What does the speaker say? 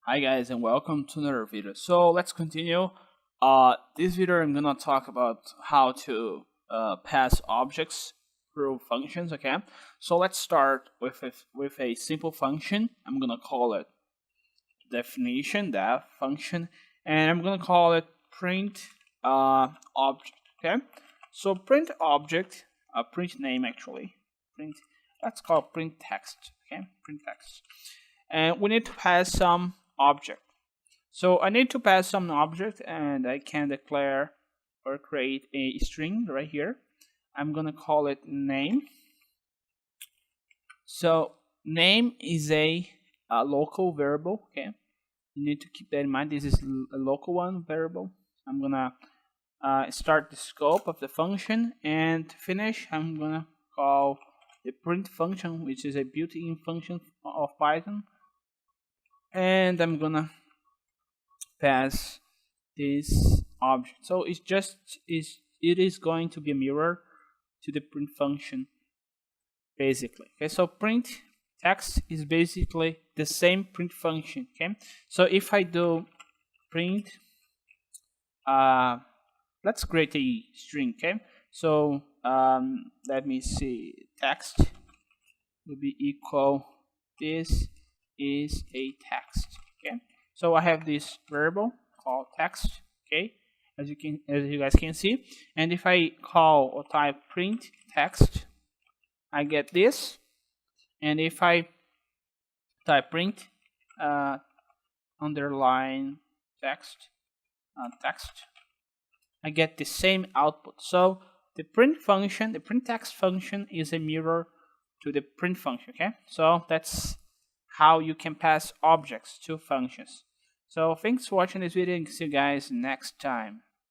Hi guys and welcome to another video. So let's continue. This video I'm gonna talk about how to pass objects through functions. Okay, so let's start with a simple function. I'm gonna call it definition def function, and I'm gonna call it print object. Okay, so print object, print name actually, print. Let's call print text. Okay, print text, and we need to pass some object. So I need to pass some object and I can declare or create a string right here. I'm gonna call it name. So name is a local variable. Okay, you need to keep that in mind. This is a local one variable. I'm gonna start the scope of the function, and to finish I'm gonna call the print function, which is a built-in function of Python, and I'm gonna pass this object. So it is going to be a mirror to the print function basically. Okay, so print text is basically the same print function. Okay, so if I do print, let's create a string. Okay, so let me see, text will be equal, this is a text. Okay, so I have this variable called text. Okay, as you guys can see, and if I call or type print text, I get this, and if I type print underline text text, I get the same output. So the print function, the print text function, is a mirror to the print function. Okay, so that's how you can pass objects to functions. So thanks for watching this video, and see you guys next time.